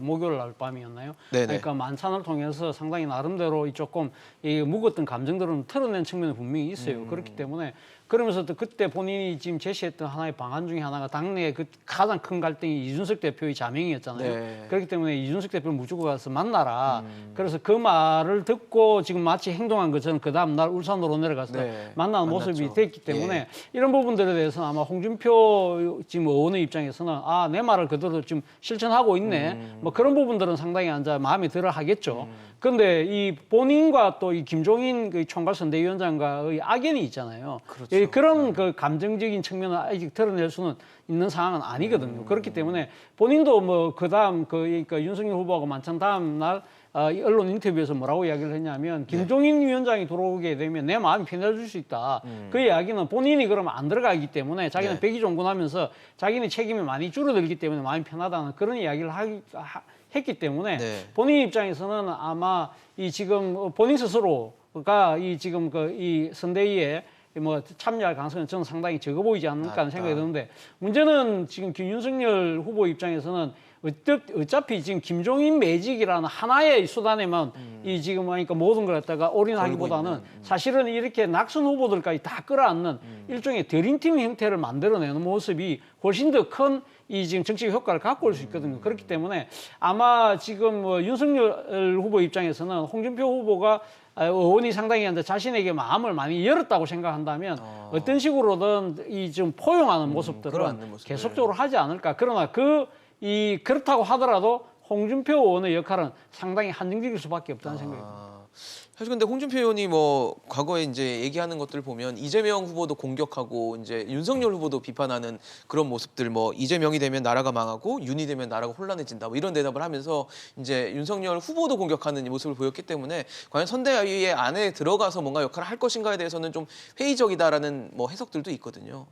목요일 날 밤이었나요? 네네. 그러니까 만찬을 통해서 상당히 나름대로 조금 이 묵었던 감정들은 털어낸 측면이 분명히 있어요. 그렇기 때문에 그러면서 또 그때 본인이 지금 제시했던 하나의 방안 중에 하나가 당내의 그 가장 큰 갈등이 이준석 대표의 자명이었잖아요. 네. 그렇기 때문에 이준석 대표를 무조건 가서 만나라. 그래서 그 말을 듣고 지금 마치 행동한 것처럼 그 다음 날 울산으로 내려가서 네. 만나는 만났죠. 모습이 됐기 때문에 예. 이런 부분들에 대해서는 아마 홍준표 지금 의원의 입장에서는 내 말을 그대로 좀 실천하고 있네. 뭐 그런 부분들은 상당히 이제 마음에 들어 하겠죠. 그런데 이 본인과 또 이 김종인 그 총괄선대위원장과의 악연이 있잖아요. 그렇죠. 예, 그런 그 감정적인 측면을 아직 드러낼 수는 있는 상황은 아니거든요. 그렇기 때문에 본인도 뭐 그다음 그러니까 윤석열 후보하고 만찬 다음 날 이 언론 인터뷰에서 뭐라고 이야기를 했냐면 김종인 위원장이 들어오게 되면 내 마음이 편해질 수 있다. 그 이야기는 본인이 그러면 안 들어가기 때문에 자기는 백의종군하면서 자기는 책임이 많이 줄어들기 때문에 마음이 편하다는 그런 이야기를 했기 때문에 본인 입장에서는 아마 이 지금 본인 스스로가 이 지금 이 선대위에 뭐 참여할 가능성은 저는 상당히 적어 보이지 않을까 하는 생각이 드는데 문제는 지금 윤석열 후보 입장에서는 어차피 지금 김종인 매직이라는 하나의 수단에만 이 지금 하니까 모든 걸 갖다가 올인하기보다는 사실은 이렇게 낙선 후보들까지 다 끌어안는 일종의 드림팀 형태를 만들어내는 모습이 훨씬 더 큰 이 지금 정치적 효과를 갖고 올 수 있거든요. 그렇기 때문에 아마 지금 뭐 윤석열 후보 입장에서는 홍준표 후보가 의원이 상당히 한데 자신에게 마음을 많이 열었다고 생각한다면 어떤 식으로든 이 좀 포용하는 모습들은 계속적으로 하지 않을까. 그러나 그렇다고 하더라도 홍준표 의원의 역할은 상당히 한정적일 수밖에 없다는 생각입니다. 사실 근데 홍준표 의원이 뭐 과거에 이제 얘기하는 것들 보면 이재명 후보도 공격하고 이제 윤석열 후보도 비판하는 그런 모습들 뭐 이재명이 되면 나라가 망하고 윤이 되면 나라가 혼란해진다 뭐 이런 대답을 하면서 이제 윤석열 후보도 공격하는 이 모습을 보였기 때문에 과연 선대위의 안에 들어가서 뭔가 역할을 할 것인가에 대해서는 좀 회의적이다라는 뭐 해석들도 있거든요.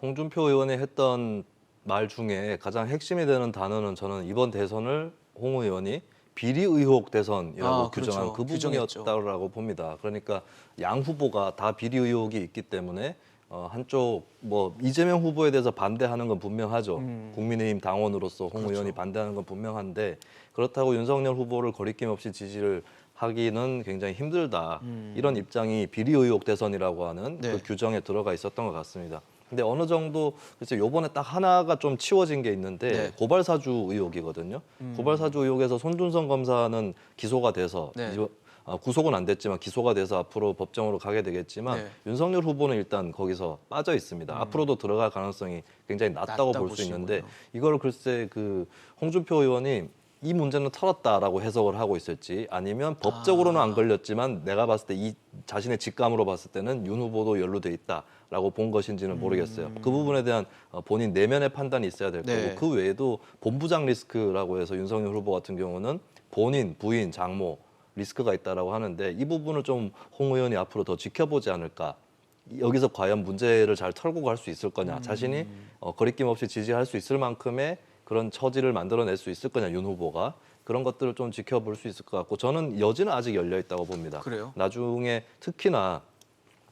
홍준표 의원이 했던 말 중에 가장 핵심이 되는 단어는 저는 이번 대선을 홍 의원이 비리 의혹 대선이라고 규정한 그 부분이었다고 봅니다. 그러니까 양 후보가 다 비리 의혹이 있기 때문에 한쪽 뭐 이재명 후보에 대해서 반대하는 건 분명하죠. 국민의힘 당원으로서 홍 의원이 반대하는 건 분명한데 그렇다고 윤석열 후보를 거리낌 없이 지지를 하기는 굉장히 힘들다. 이런 입장이 비리 의혹 대선이라고 하는 그 규정에 들어가 있었던 것 같습니다. 근데 어느 정도 글쎄 요번에 딱 하나가 좀 치워진 게 있는데 고발 사주 의혹이거든요. 고발 사주 의혹에서 손준성 검사는 기소가 돼서 구속은 안 됐지만 기소가 돼서 앞으로 법정으로 가게 되겠지만 윤석열 후보는 일단 거기서 빠져 있습니다. 앞으로도 들어갈 가능성이 굉장히 낮다고 볼 수 있는데 이걸 글쎄 그 홍준표 의원이 이 문제는 털었다라고 해석을 하고 있을지 아니면 법적으로는 안 걸렸지만 내가 봤을 때 이 자신의 직감으로 봤을 때는 윤 후보도 연루돼 있다라고 본 것인지는 모르겠어요. 그 부분에 대한 본인 내면의 판단이 있어야 될 거고 그 외에도 본부장 리스크라고 해서 윤석열 후보 같은 경우는 본인, 부인, 장모 리스크가 있다라고 하는데 이 부분을 좀 홍 의원이 앞으로 더 지켜보지 않을까. 여기서 과연 문제를 잘 털고 갈 수 있을 거냐. 자신이 거리낌 없이 지지할 수 있을 만큼의 그런 처지를 만들어낼 수 있을 거냐 윤 후보가 그런 것들을 좀 지켜볼 수 있을 것 같고 저는 여지는 아직 열려 있다고 봅니다. 그래요? 나중에 특히나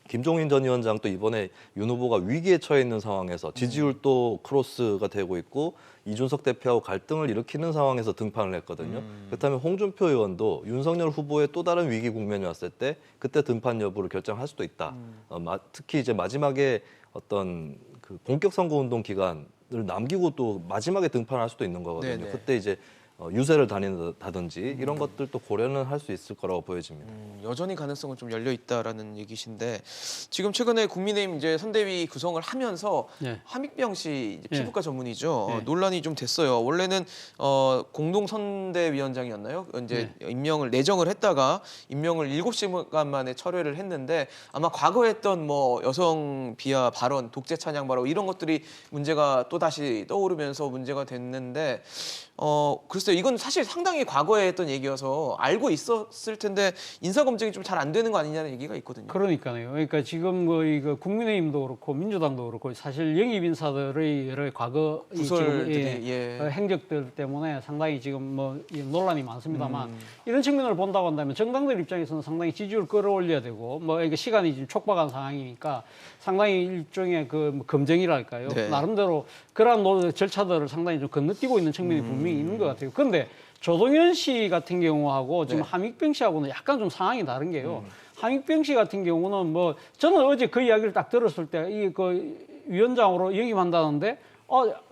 김종인 전 위원장도 이번에 윤 후보가 위기에 처해 있는 상황에서 지지율도 크로스가 되고 있고 이준석 대표하고 갈등을 일으키는 상황에서 등판을 했거든요. 그렇다면 홍준표 의원도 윤석열 후보의 또 다른 위기 국면이 왔을 때 그때 등판 여부를 결정할 수도 있다. 특히 이제 마지막에 어떤 그 본격 선거운동 기간을 남기고 또 마지막에 등판할 수도 있는 거거든요. 네네. 그때 이제 유세를 다닌다든지 이런 것들도 고려는 할 수 있을 거라고 보여집니다. 여전히 가능성은 좀 열려 있다라는 얘기신데 지금 최근에 국민의힘 이제 선대위 구성을 하면서 함익병 씨 이제 피부과 전문의죠. 논란이 좀 됐어요. 원래는 공동 선대위원장이었나요? 이제 임명을 내정을 했다가 임명을 7시간 만에 철회를 했는데 아마 과거에 했던 뭐 여성 비하 발언, 독재 찬양 발언 이런 것들이 문제가 또 다시 떠오르면서 문제가 됐는데 글쎄요. 이건 사실 상당히 과거에 했던 얘기여서 알고 있었을 텐데 인사 검증이 좀 잘 안 되는 거 아니냐는 얘기가 있거든요. 그러니까요. 그러니까 지금 뭐 이거 국민의힘도 그렇고 민주당도 그렇고 사실 영입 인사들의 여러 과거 구설들이 행적들 때문에 상당히 지금 뭐 논란이 많습니다만 이런 측면을 본다고 한다면 정당들 입장에서는 상당히 지지율 끌어올려야 되고 뭐 이게 시간이 지금 촉박한 상황이니까 상당히 일종의 그 검증이랄까요. 나름대로 그러한 절차들을 상당히 좀 건너뛰고 있는 측면이 분명히 있는 것 같아요. 그런데 조동현 씨 같은 경우하고 지금 함익병 씨하고는 약간 좀 상황이 다른 게요. 함익병 씨 같은 경우는 뭐 저는 어제 그 이야기를 딱 들었을 때 이 그 위원장으로 영입한다는데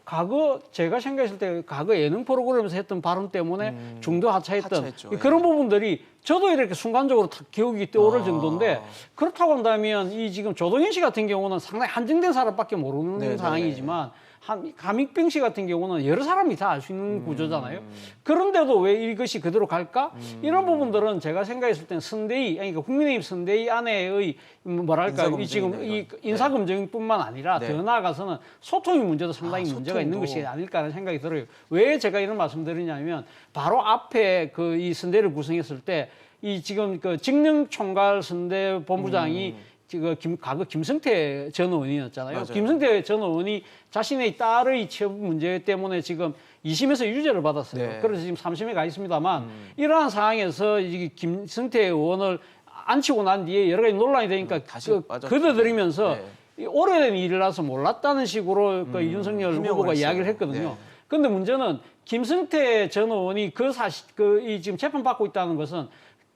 과거 제가 생각했을 때 과거 예능 프로그램에서 했던 발언 때문에 중도 하차했던 그런 부분들이 저도 이렇게 순간적으로 기억이 떠오를 정도인데 그렇다고 한다면 이 지금 조동현 씨 같은 경우는 상당히 한정된 사람밖에 모르는 상황이지만 함익병 씨 같은 경우는 여러 사람이 다 알 수 있는 구조잖아요. 그런데도 왜 이것이 그대로 갈까? 이런 부분들은 제가 생각했을 때는 선대위, 그러니까 국민의힘 선대위 안에의 뭐랄까 이 지금 이 인사검증뿐만 아니라 더 나아가서는 소통의 문제도 상당히 문제가 있는 것이 아닐까라는 생각이 들어요. 왜 제가 이런 말씀드리냐면 바로 앞에 그 이 선대를 구성했을 때 이 지금 그 직능총괄 선대 본부장이 과거 김성태 전 의원이었잖아요. 맞아요. 김성태 전 의원이 자신의 딸의 취업 문제 때문에 지금 2심에서 유죄를 받았어요. 네. 그래서 지금 3심에 가 있습니다만 이러한 상황에서 이 김성태 의원을 안치고 난 뒤에 여러 가지 논란이 되니까 다시 걷어들이면서 이 오래된 일이라서 몰랐다는 식으로 그 윤석열 후보가 이야기를 했거든요. 그런데 문제는 김성태 전 의원이 이 지금 재판받고 있다는 것은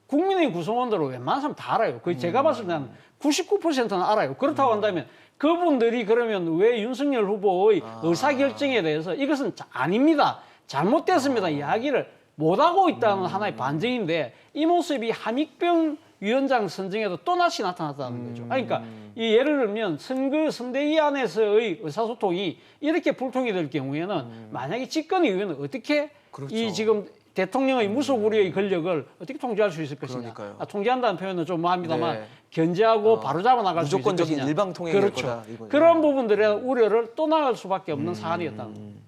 국민의 구성원들은 웬만한 사람 다 알아요. 거의 제가 봤을 때는 99%는 알아요. 그렇다고 한다면 그분들이 그러면 왜 윤석열 후보의 의사결정에 대해서 이것은 아닙니다. 잘못됐습니다. 이야기를 못하고 있다는 하나의 반증인데 이 모습이 함익병 위원장 선정에도 또다시 나타났다는 거죠. 그러니까 이 예를 들면 선대위 안에서의 의사소통이 이렇게 불통이 될 경우에는 만약에 집권의원은 어떻게 그렇죠. 이 지금 대통령의 무소불위의 권력을 어떻게 통제할 수 있을 것이냐. 통제한다는 표현은 좀 뭐합니다만 견제하고 바로잡아 나갈 수 있을 것이냐. 무조건적인 일방통행일 그렇죠. 거다. 이거죠. 그런 부분들의 우려를 또 나갈 수밖에 없는 사안이었다는 겁니다.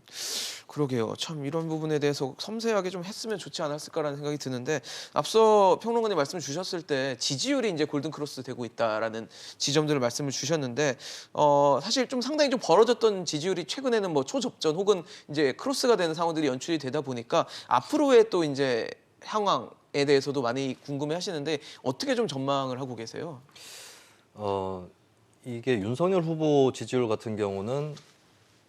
그러게요. 참 이런 부분에 대해서 섬세하게 좀 했으면 좋지 않았을까라는 생각이 드는데 앞서 평론가님 말씀 주셨을 때 지지율이 이제 골든 크로스 되고 있다라는 지점들을 말씀을 주셨는데 사실 좀 상당히 좀 벌어졌던 지지율이 최근에는 뭐 초접전 혹은 이제 크로스가 되는 상황들이 연출이 되다 보니까 앞으로의 또 이제 상황에 대해서도 많이 궁금해하시는데 어떻게 좀 전망을 하고 계세요? 이게 윤석열 후보 지지율 같은 경우는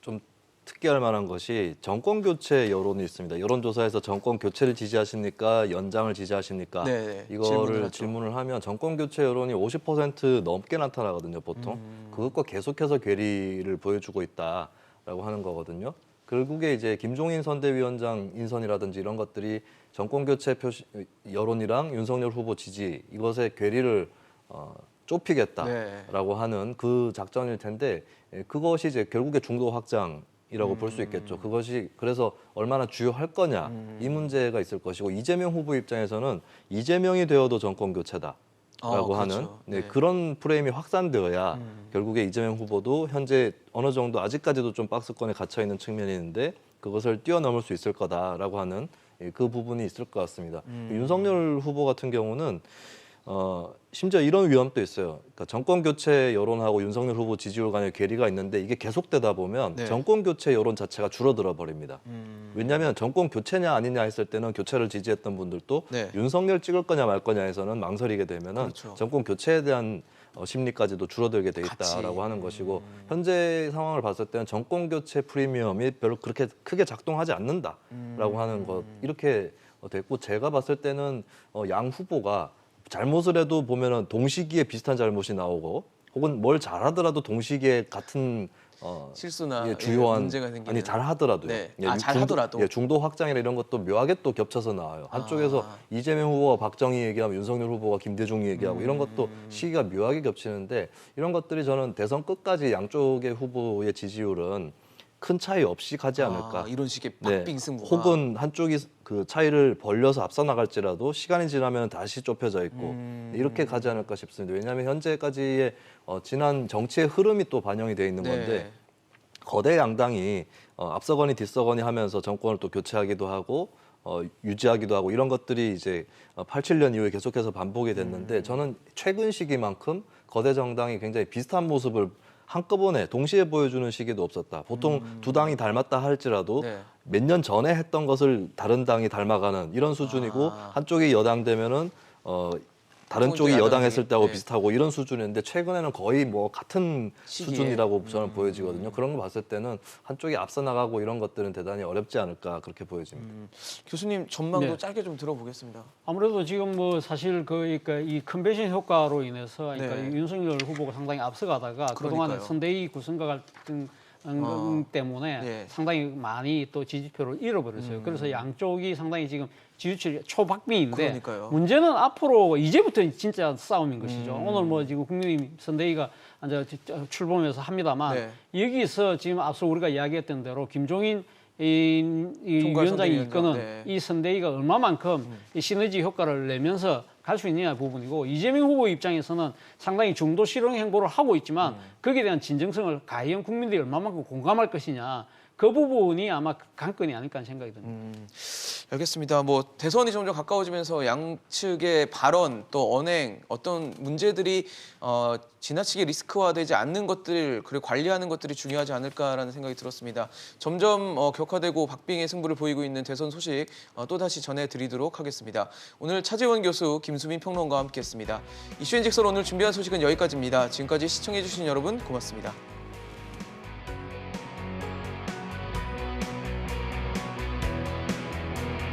좀 특기할 만한 것이 정권 교체 여론이 있습니다. 여론조사에서 정권 교체를 지지하십니까? 연장을 지지하십니까? 네, 이거를 질문을 하면 정권 교체 여론이 50% 넘게 나타나거든요, 보통. 그것과 계속해서 괴리를 보여주고 있다라고 하는 거거든요. 결국에 이제 김종인 선대위원장 인선이라든지 이런 것들이 정권 교체 여론이랑 윤석열 후보 지지 이것의 괴리를 좁히겠다라고 하는 그 작전일 텐데 그것이 이제 결국에 중도 확장 이라고 볼 수 있겠죠. 그것이 그래서 얼마나 주요할 거냐 이 문제가 있을 것이고 이재명 후보 입장에서는 이재명이 되어도 정권 교체다라고 하는 그런 프레임이 확산되어야 결국에 이재명 후보도 현재 어느 정도 아직까지도 좀 박스권에 갇혀 있는 측면이 있는데 그것을 뛰어넘을 수 있을 거다라고 하는 그 부분이 있을 것 같습니다. 윤석열 후보 같은 경우는 심지어 이런 위험도 있어요. 그러니까 정권 교체 여론하고 윤석열 후보 지지율 간의 괴리가 있는데 이게 계속되다 보면 정권 교체 여론 자체가 줄어들어 버립니다. 왜냐하면 정권 교체냐 아니냐 했을 때는 교체를 지지했던 분들도 윤석열 찍을 거냐 말 거냐에서는 망설이게 되면은 정권 교체에 대한 심리까지도 줄어들게 돼 있다라고 하는 것이고 현재 상황을 봤을 때는 정권 교체 프리미엄이 별로 그렇게 크게 작동하지 않는다라고 하는 것 이렇게 됐고 제가 봤을 때는 양 후보가 잘못을 해도 보면은 동시기에 비슷한 잘못이 나오고 혹은 뭘 잘하더라도 동시기에 같은 실수나 주요한 문제가 생기는 아니 잘하더라도요. 잘하더라도 중도 확장이나 이런 것도 묘하게 또 겹쳐서 나와요. 한쪽에서 이재명 후보가 박정희 얘기하면 윤석열 후보가 김대중 얘기하고 이런 것도 시기가 묘하게 겹치는데 이런 것들이 저는 대선 끝까지 양쪽의 후보의 지지율은 큰 차이 없이 가지 않을까. 이런 식의 박빙 승부가. 혹은 한쪽이 그 차이를 벌려서 앞서 나갈지라도 시간이 지나면 다시 좁혀져 있고 이렇게 가지 않을까 싶습니다. 왜냐하면 현재까지의 지난 정치의 흐름이 또 반영이 돼 있는 건데 거대 양당이 앞서거니 뒤서거니 하면서 정권을 또 교체하기도 하고 유지하기도 하고 이런 것들이 이제 87년 이후에 계속해서 반복이 됐는데 저는 최근 시기만큼 거대 정당이 굉장히 비슷한 모습을 한꺼번에 동시에 보여주는 시기도 없었다. 보통 두 당이 닮았다 할지라도 몇 년 전에 했던 것을 다른 당이 닮아가는 이런 수준이고 한쪽이 여당 되면은 다른 쪽이 여당했을 때하고 비슷하고 이런 수준인데 최근에는 거의 뭐 같은 수준이라고 저는 보여지거든요. 그런 거 봤을 때는 한쪽이 앞서 나가고 이런 것들은 대단히 어렵지 않을까 그렇게 보여집니다. 교수님 전망도 짧게 좀 들어보겠습니다. 아무래도 지금 뭐 사실 그러니까 이 컨벤션 효과로 인해서 그러니까 윤석열 후보가 상당히 앞서가다가 그동안에 선대위 구성과 같은 때문에 네. 상당히 많이 또 지지표를 잃어버렸어요. 그래서 양쪽이 상당히 지금 지지율이 초박빙인데 그러니까요. 문제는 앞으로 이제부터 진짜 싸움인 것이죠. 오늘 뭐 지금 국민의힘 선대위가 이제 출범해서 합니다만 네. 여기서 지금 앞서 우리가 이야기했던 대로 김종인 이 위원장이 이끄는 네. 이 선대위가 얼마만큼 이 시너지 효과를 내면서 갈 수 있느냐 부분이고 이재명 후보 입장에서는 상당히 중도 실용 행보를 하고 있지만 거기에 대한 진정성을 과연 국민들이 얼마만큼 공감할 것이냐 그 부분이 아마 관건이 아닐까 하는 생각이 듭니다. 알겠습니다. 뭐 대선이 점점 가까워지면서 양측의 발언 또 언행 어떤 문제들이 지나치게 리스크화되지 않는 것들 그리고 관리하는 것들이 중요하지 않을까라는 생각이 들었습니다. 점점 격화되고 박빙의 승부를 보이고 있는 대선 소식 또다시 전해드리도록 하겠습니다. 오늘 차재원 교수, 김수민 평론가와 함께했습니다. 이슈앤직설 오늘 준비한 소식은 여기까지입니다. 지금까지 시청해주신 여러분 고맙습니다.